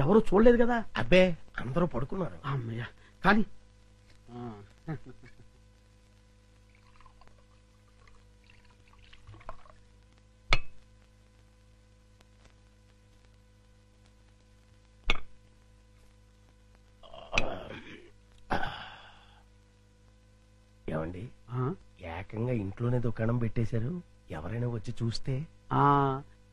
ఎవరు చూడలేదు కదా? అబ్బే అందరూ పడుకున్నారు. అమ్మయ్యా కానీ ఏమండి, ఏకంగా ఇంట్లోనే దుకాణం పెట్టేశారు. ఎవరైనా వచ్చి చూస్తే?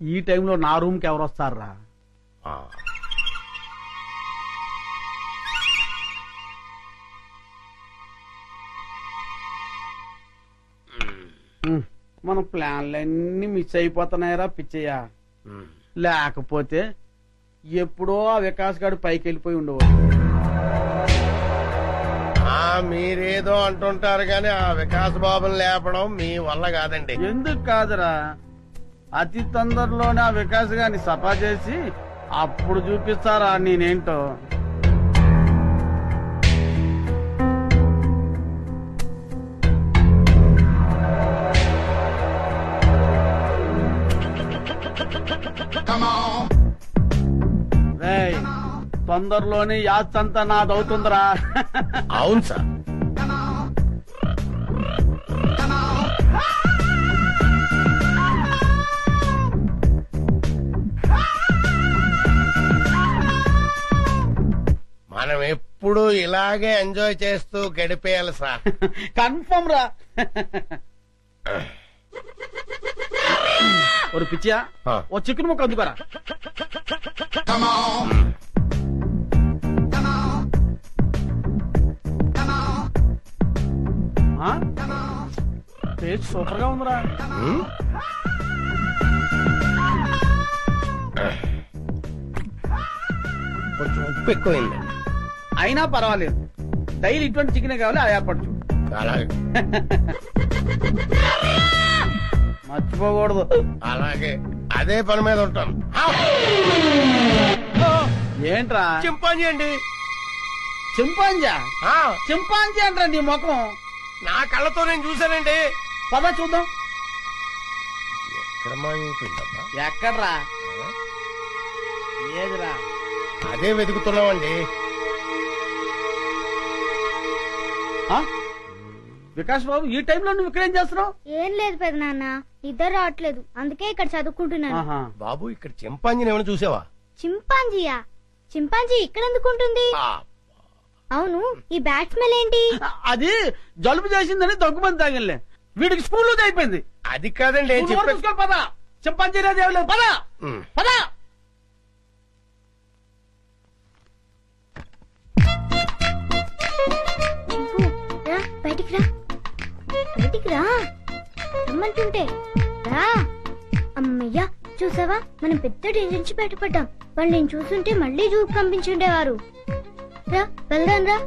ఈ టైంలో నా రూమ్ కి ఎవరు వస్తారా? మన ప్లాన్లన్నీ మిస్ అయిపోతున్నాయరా పిచ్చయ్యా. లేకపోతే ఎప్పుడో ఆ వికాస్ గారు పైకి వెళ్ళిపోయి ఉండేవాడు. మీరేదో అంటుంటారు గాని ఆ వికాస్ బాబుని లేపడం మీ వల్ల కాదండి. ఎందుకు కాదురా, అతి తొందరలోనే ఆ వికాస్ గారిని సఫా చేసి అప్పుడు చూపిస్తారా నేనేంటో. తొందరలోనే యాత్రంతా నాదవుతుందిరా. అవును సార్. మనం ఎప్పుడు ఇలాగే ఎంజాయ్ చేస్తూ గడిపేయాలి సార్. కన్ఫర్మ్ రా. ఒక పిచ్చియా ఓ చికెన్ ముక్క అందుకోరా. టేస్ట్ సూపర్ గా ఉందిరా. కొంచెం ఉప్పు ఎక్కువైంది. అయినా పర్వాలేదు, డైలీ ఇటువంటి చికెన్ కావాలి. అది ఏర్పాటు చూడు. అలాగే మర్చిపోకూడదు. అలాగే అదే పని మీద ఉంటాను. ఏంట్రా? చింపాంజీ అండి. చింపాంజా? చింపాంజీ అంటారా నీ ముఖం? నా కళ్ళతో నేను చూశానండి. పద చూద్దాం. ఎక్కడ్రా? ఏదిరా? అదే వెతుకుతున్నామండి. వికాస్ బాబు, ఈ టైంలో నువ్వు ఇక్కడేం చేస్తున్నావు? ఏం లేదు పెద్ద నాన్న, ఇద్దరు రావట్లేదు, అందుకే ఇక్కడ చదువుకుంటున్నాను. బాబు, ఇక్కడ చింపాంజీని ఏమైనా చూసావా? చింపాంజీయా? చింపాంజీ ఇక్కడ ఎందుకుంటుంది? అవును, ఈ బ్యాట్ స్మెల్ ఏంటి? అది జలుబు చేసిందని దగ్గుమంది తాగిలే. వీడికి స్కూల్లో అయిపోయింది. అది కాదండి. పదా, చింపాంజీ లేదు. పదా పదా. బయటికి రా, బయటికి రా రమ్మంటుంటే రా. అమ్మయ్యా, చూసావా, మనం పెద్ద డేంజర్ నుంచి బయటపడ్డాం. వాళ్ళు నేను చూస్తుంటే మళ్ళీ జూకు పంపించుండేవారు. రా వెళ్దాం రా.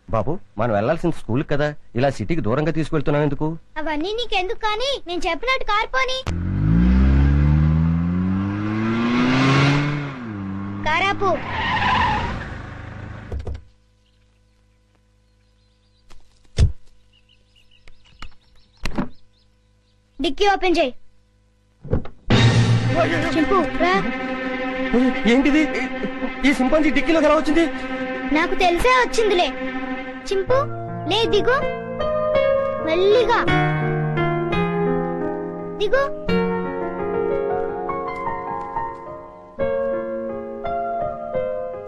బాబు, మనం వెళ్లాల్సిన స్కూల్ కదా, ఇలా సిటీకి దూరంగా తీసుకెళ్తున్నావు ఎందుకు? అవన్నీ నీకెందుకు కానీ, నేను చెప్పినట్టు కార్పోని. కారాపు. డిక్కీ ఓపెన్ చేయి. చింపు రా. ఏంటిది? ఈ సింపాంజీ డిక్కీలోకి ఎలా వచ్చింది? నాకు తెలిసే వచ్చిందిలే. చింపు లే, దిగు, మెల్లిగా దిగు.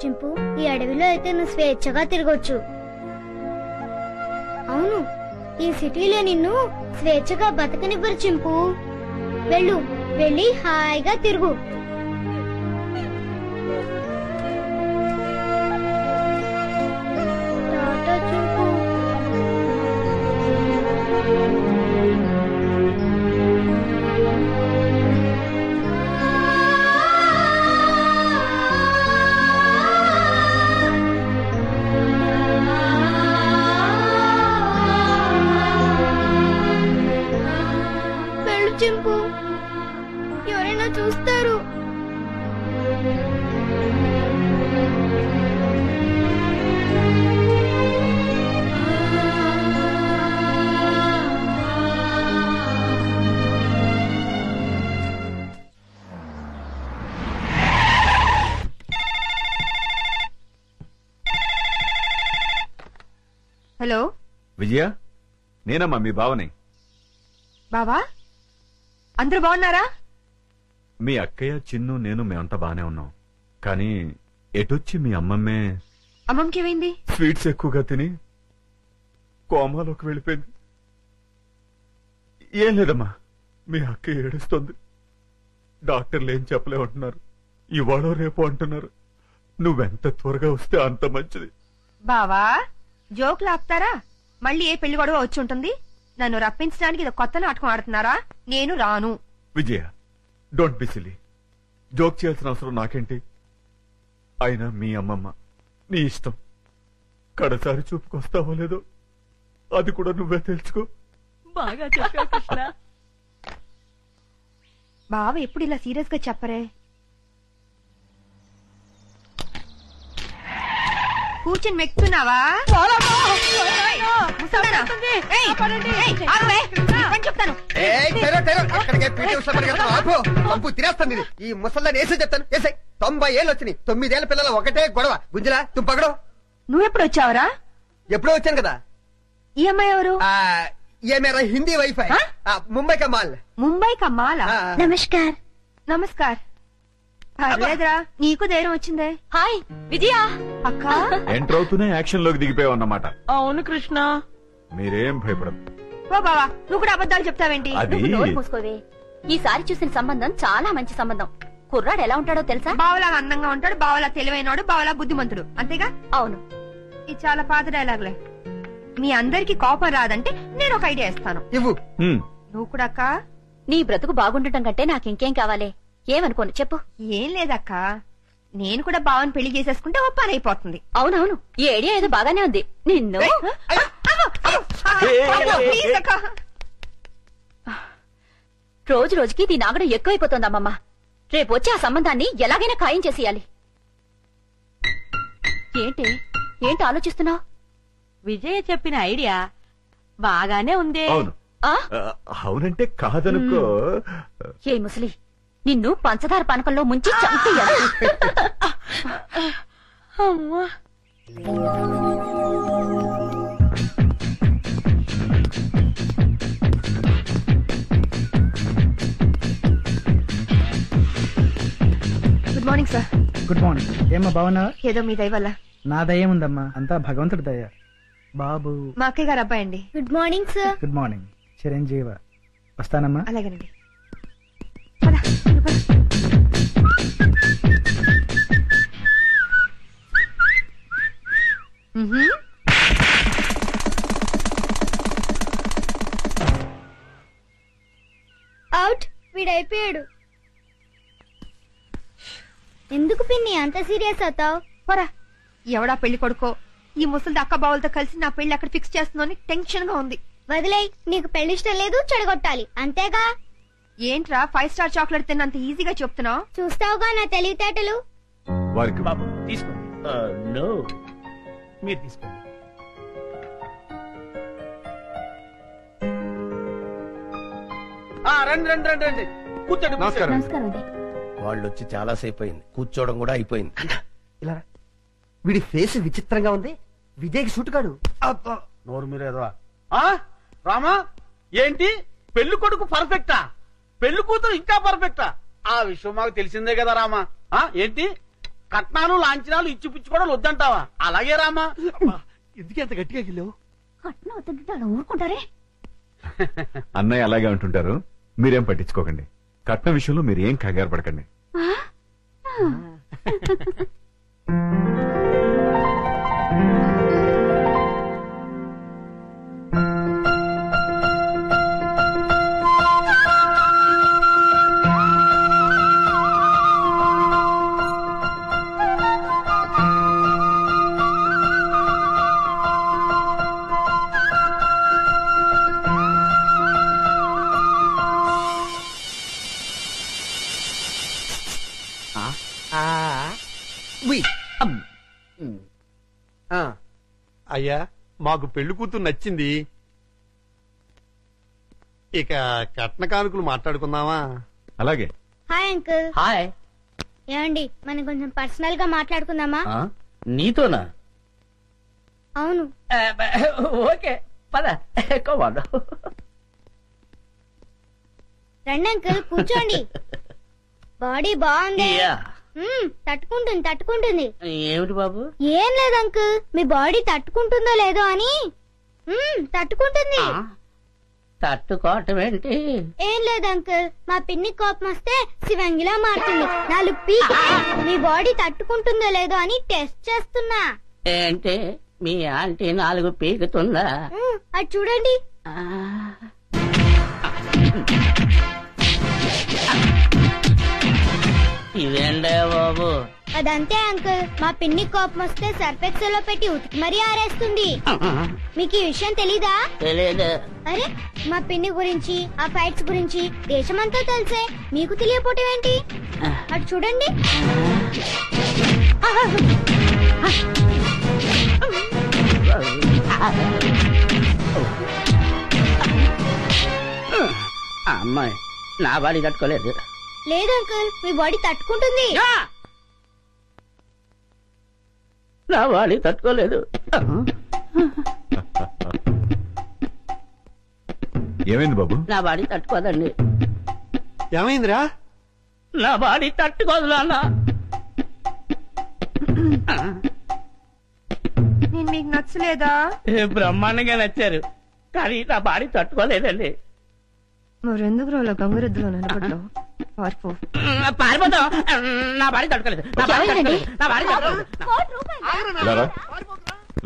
చింపు, ఈ అడవిలో అయితే నువ్వు స్వేచ్ఛగా తిరగొచ్చు. అవును, ఈ సిటీలో నిన్ను స్వేచ్ఛగా బతకనివ్వరు చింపు. వెళ్ళు, వెళ్ళి హాయిగా తిరుగు. చింపు, ఎవరైనా చూస్తారు. హలో విజయ, నేనమ్మా మీ బావని. బావా, అందరూ బాగున్నారా? మీ అక్కయ్య, చిన్ను, నేను మేమంతా బానే ఉన్నాం. కానీ ఎటొచ్చి మీ అమ్మమ్మే అమ్మమ్మకి ఏమైంది? స్వీట్స్ ఎక్కువగా తిని కోమాలోకి వెళ్ళిపోయింది. ఏం లేదమ్మా, మీ అక్క ఏడుస్తుంది. డాక్టర్లు ఏం చెప్పలేమంటున్నారు. ఇవాళ రేపు అంటున్నారు. నువ్వెంత త్వరగా వస్తే అంత మంచిది. బావా, జోకులు ఆపుతారా? మళ్ళీ ఏ పెళ్లి గొడవ వచ్చి ఉంటుంది. నన్ను రప్పించడానికి ఇది కొత్త నాటకం ఆడుతున్నారా? నేను రాను. విజయ, డోంట్ బి సిల్లీ. జోక్ చేయాల్సిన అవసరం నాకేంటి? అయినా మీ అమ్మమ్మ, నీ ఇష్టం. కడసారి చూపుకొస్తావో లేదో అది కూడా నువ్వే తెలుసుకో. బాగా చెప్పావు కృష్ణ. బావ ఎప్పుడు ఇలా సీరియస్ గా చెప్పరే. కూర్చొని మెక్కుతున్నావా? చెప్తాను. తినేస్తుంది ఈ ముసల్దాన్ని వేసి చెప్తాను. వేసే 90 ఏళ్ళు వచ్చినాయి. 9 ఏళ్ల పిల్లల ఒకటే గొడవ. గుంజలా తుంపగడం. నువ్వెప్పుడు వచ్చావరా? ఎప్పుడో వచ్చాను కదా. ఈ అమ్మాయి ఎవరు? ये मेरा हिंदी वाईफाई मुंबई का माल. ముంబై కా మాలా? నమస్కార్. నమస్కార్. లేదురా, నీకు ధైర్యం వచ్చిందే. హాయ్ విజయ. అక్క ఎంటర్ అవుతూనే యాక్షన్ లోకి దిగిపోయావు అన్నమాట. అవును కృష్ణ. మీరేం భయపడదు. ఓ బావా, నువ్వు కూడా అబద్ధాలు చెప్తావేంటి? అది నోరు మూసుకోవే. ఈసారి చూసిన సంబంధం చాలా మంచి సంబంధం. కుర్రాడు ఎలా ఉంటాడో తెలుసా? బావలా అందంగా ఉంటాడు, బావలా తెలివైనడు, బావలా బుద్ధిమంతుడు. అంతేగా? అవును. ఇది చాలా పాత డైలాగులే. మీ అందరికి కోపం రాదంటే నేను ఒక ఐడియా ఇస్తాను. ఇవ్వు. నువ్వు కూడా అక్క. నీ బ్రతుకు బాగుండటం కంటే నాకింకేం కావాలి? ఏమనుకోను చెప్పు. ఏం లేదక్క, నేను కూడా బావని పెళ్లి చేసేసుకుంటే ఓ పని అయిపోతుంది. అవునవును, ఈ ఐడియా ఏదో బాగానే ఉంది. నిన్ను ప్లీజ్ అక్క. రోజు రోజుకి దీని ఆగడం ఎక్కువైపోతోందమ్మమ్మ. రేపు వచ్చి ఆ సంబంధాన్ని ఎలాగైనా ఖాయం చేసేయాలి. ఏంటి ఆలోచిస్తున్నావు? విజయ చెప్పిన ఐడియా బాగానే ఉందే. అవును. అవునంటే కాదనుకో. ఏ ముసలి, నిన్ను పంచదార పానకంలో ముంచి చంపేయాలి. అమ్మా, good morning sir. Good morning. ఏమ్మా బాగున్నావా? ఏదో మీ దయ వల్ల. నా దయ ఉందమ్మా, అంతా భగవంతుడి దయ. బాబు మా అక్కయ్య గారు అబ్బాయి అండి. Good morning sir. Good morning. చిరంజీవ. వస్తానమ్మా. అలాగేనండి. అవుట్. వీడైపోయాడు. ఎందుకు పిన్ని అంత సీరియస్ అవుతావు? పోరా, ఎవడా పెళ్లి కొడుకో ఈ ముసలి అక్క బావులతో కలిసి నా పెళ్లి అక్కడ ఫిక్స్ చేస్తుందని టెన్షన్ గా ఉంది. వదిలేయ్, నీకు పెళ్లి ఇష్టం లేదు, చెడగొట్టాలి అంతేగా. ఏంట్రా 5 స్టార్ చాక్లెట్ తిన్నంత ఈజీగా చెప్తున్నావు? చూస్తావుగా నా తెలివితేటలు. వారికి బాబు తీసుకోండి. నో, మీరు తీసుకోండి. రండి రండి రండి రండి, కూర్చోండి. నమస్కారం. నమస్కారం అండి. వాళ్ళు వచ్చి చాలా సేపు అయింది. కూర్చోవడం కూడా అయిపోయింది. ఇలా వీడి ఫేస్ విచిత్రంగా ఉంది. విజయ్కి సూట్ కాడు. నోరు మీరేదో. రామా, ఏంటి పెళ్లి కొడుకు పర్ఫెక్టా? పెళ్లి కూతురు ఇంకా పర్ఫెక్టా? ఆ విషయం మాకు తెలిసిందే కదా రామా. ఏంటి కట్నాలు లాంఛనాలు ఇచ్చి పుచ్చుకోవడం వద్దంటావా? అలాగే రామా. ఎందుకు ఎంత గట్టిగా గిల్లావు? కట్నం వద్దంటే అలా ఊరుకుంటారే. అన్నయ్య అలాగే అంటుంటారు, మీరేం పట్టించుకోకండి. కట్నం విషయంలో మీరు ఏం కంగారు పడకండి. అయ్యా, మాకు పెళ్లి కూతురు నచ్చింది. ఇక కట్న కానుకలు మాట్లాడుకుందామా? అలాగే. Hi uncle. హాయ్. ఏమండి, మనం కొంచెం పర్సనల్ గా మాట్లాడుకుందామా? నీతోనా? అవును. ఓకే పద కోవాడు. రండి అంకుల్ కూర్చోండి. బాడీ బాగుంది. తట్టుకుంటుంది. ఏమిటి బాబు? ఏం లేదు అంకుల్, మీ బాడీ తట్టుకుంటుందో లేదో అని. తట్టుకుంటుంది. తట్టుకోవటం ఏంటి? ఏం లేదు అంకుల్, మా పిన్ని కోపం వస్తే శివంగిలా మారుతుంది. 4 పీకి మీ బాడీ తట్టుకుంటుందో లేదో అని టెస్ట్ చేస్తున్నా. ఏంటి మీ ఆంటీ 4 పీకుతుందా? అది చూడండి. ఇదేంటే బాబు? అదంతే అంకుల్, మా పిన్ని కోపం వస్తే సర్ఫెక్సల్ లో పెట్టి ఉతికి మరీ ఆరేస్తుంది. మీకు ఈ విషయం తెలీదా? తెలీదు. అరే, మా పిన్ని గురించి ఆ ఫైట్స్ గురించి దేశమంతా తెలిసే మీకు తెలియపోవటం ఏంటి? అటు చూడండి. అమ్మాయి నా బాడీ తట్టుకోలేదు. లేదు అంకుల్, మీ బాడీ తట్టుకుంటుంది. నా బాడీ తట్టుకోలేదు. ఏమైంది బాబు? నా బాడీ తట్టుకోదండి. ఏమైందిరా? నా బాడీ తట్టుకోదు నాన్న. నేను మీకు నచ్చలేదా? బ్రహ్మాండంగా నచ్చారు, కానీ నా బాడీ తట్టుకోలేదండి. మరెందుకు రోజులో గంగురెద్దులో నిలబడ్డావు? పారిపోతాం. నా బాడీ తట్టుకోలేదు. నా బాడీ తట్టుకోలేదు. నా బాడీ తట్టుకోలేదు. ఇలారా,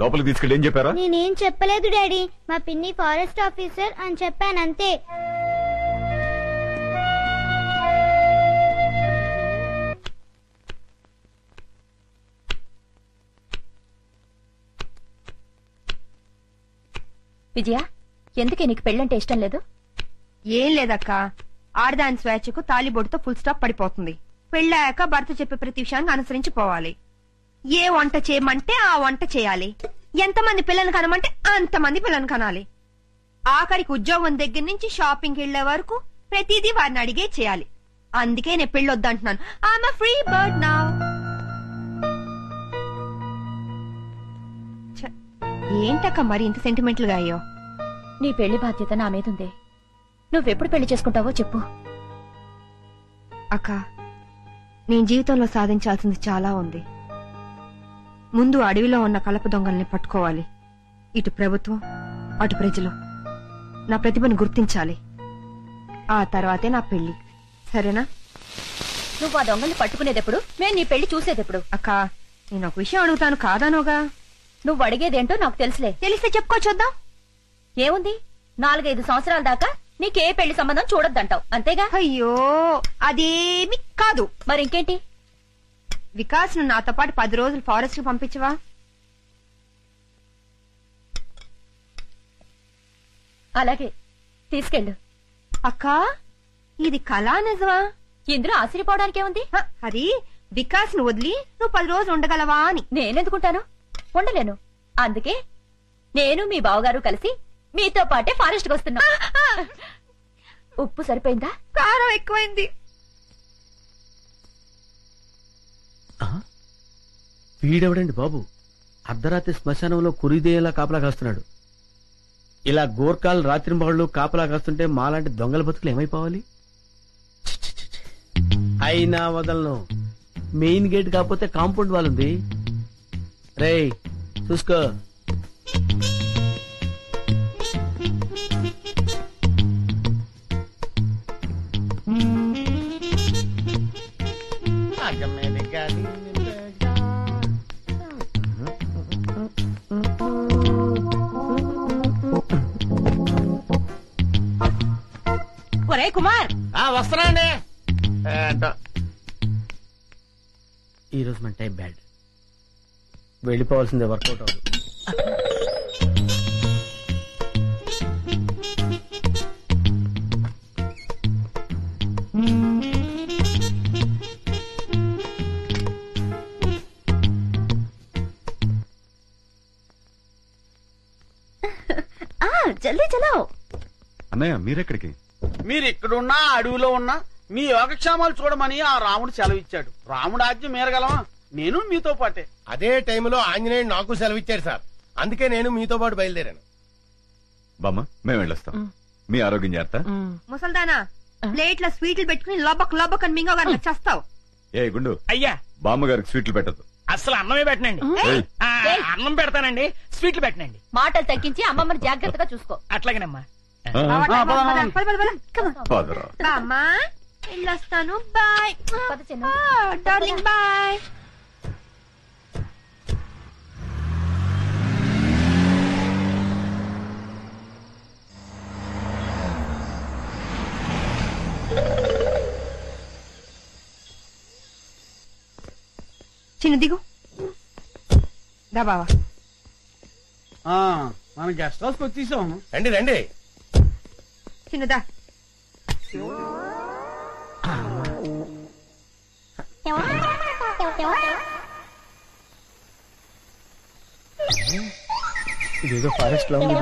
లోపలికి తీసుకెళ్ళి ఏం చెప్పారా? నేనేం చెప్పలేదు డాడీ, మా పిన్ని ఫారెస్ట్ ఆఫీసర్ అని చెప్పానంతే. విజయ, ఎందుకే నీకు పెళ్ళంటే ఇష్టం లేదు? ఏం లేదక్క, ఆడదాని స్వేచ్ఛకు తాలిబొట్టుతో ఫుల్ స్టాప్ పడిపోతుంది. పెళ్ళాక భర్త చెప్పే ప్రతి విషయాన్ని అనుసరించి పోవాలి. ఏ వంట చేయమంటే ఆ వంట చేయాలి. ఎంతమంది పిల్లల్ని కనమంటే అంతమంది పిల్లల్ని కనాలి. ఆఖరికి ఉద్యోగం దగ్గర నుంచి షాపింగ్కి వెళ్లే వరకు ప్రతిదీ వారిని అడిగే చేయాలి. అందుకే నేను పెళ్ళొద్దంటున్నాను. I'm free bird now. ఏంటక్క మరి ఇంత సెంటిమెంటల్ గా అయ్యో? నీ పెళ్లి బాధ్యత నా మీదుంది. నువ్వెప్పుడు పెళ్లి చేసుకుంటావో చెప్పు. అక్క, నేను జీవితంలో సాధించాల్సింది చాలా ఉంది. ముందు అడవిలో ఉన్న కలప దొంగల్ని పట్టుకోవాలి. ఇటు ప్రభుత్వం, అటు ప్రజలు నా ప్రతిభను గుర్తించాలి. ఆ తర్వాతే నా పెళ్లి. సరేనా? నువ్వు ఆ దొంగల్ని పట్టుకునేదెప్పుడు, నేను నీ పెళ్లి చూసేదెప్పుడు? అక్క, నేను ఒక విషయం అడుగుతాను, కాదానోగా? నువ్వు అడిగేదేంటో నాకు తెలుసులే. తెలిస్తే చెప్పుకో చూద్దాం. ఏముంది, 4-5 సంవత్సరాల దాకా నీకే పెళ్లి సంబంధం చూడొద్దంటావు, అంతేగా? అయ్యో, అదేమి కాదు. మరింకేంటి? వికాస్ ను నాతో పాటు 10 రోజులు ఫారెస్ట్ కి పంపించవా? అలాగే, తీసుకెళ్ళు. అక్కా, ఇది కళా నిజమా? ఇందులో ఆశ్చర్యపోవడానికే ఉంది. అది వికాస్ ను వదిలి నువ్వు 10 రోజులు ఉండగలవా అని. నేనెందుకుంటాను, ఉండలేను. అందుకే నేను మీ బావగారు కలిసి మీతో పాటే ఫారెస్ట్ కి వస్తున్నా. ఉప్పు సరిపోయిందా? కారం ఎక్కువైంది. వీడెవడండి బాబు, అర్ధరాత్రి శ్మశానంలో కురిదేలా కాపలా కాస్తున్నాడు. ఇలా గోర్ఖాలు రాత్రింబళ్ళు కాపలా కాస్తుంటే మాలాంటి దొంగల బతుకులు ఏమైపోవాలి? అయినా వదలను. మెయిన్ గేట్ కాకపోతే కాంపౌండ్ వాల్ ఉంది. రేయ్ చూసుకో. ఒరే కుమార్, వస్తున్నాండి. ఈ రోజు మన టైం బ్యాడ్, వెళ్ళిపోవాల్సిందే, వర్కౌట్ అవ్వదు. జల్దీ చలో. అన్నయ్య మీరెక్కడికి? మీరు ఇక్కడున్నా అడవిలో ఉన్నా మీ యోగక్షేమాలు చూడమని ఆ రాముడు సెలవిచ్చాడు. రాముడు ఆజ్ఞ మేరగలమా? నేను మీతో పాటే. అదే టైంలో ఆంజనేయుడు నాకు సెలవిచ్చాడు సార్. అందుకే నేను మీతో పాటు బయలుదేరాను. బామ్మ మేము వెళ్ళొస్తాం. మీ ఆరోగ్యం జాగ్రత్త. ముసల్దానా ప్లేట్ల స్వీట్లు పెట్టుకుని లోబక్ లోబక్ అని మింగో గారు చేస్తావు. ఏ గుండు, అయ్యా బామ్మగారికి స్వీట్లు పెట్టదు. అసలు అన్నమే పెట్టనండి. అన్నం పెడతానండి, స్వీట్లు పెట్టనండి. మాటలు తగ్గించి అమ్మమ్మని జాగ్రత్తగా చూసుకో. అట్లాగేనమ్మా. పదరా. బామ్మా వెళ్ళొస్తాను. బాయ్ పద చిన్న. Darling bye. చిన్న దిగు దా బావా. మనం గెస్ట్ హౌస్ కి వచ్చేసాం. రండి రండి. చిన్నదా ఇదేదో ఫారెస్ట్ లో ఉంది.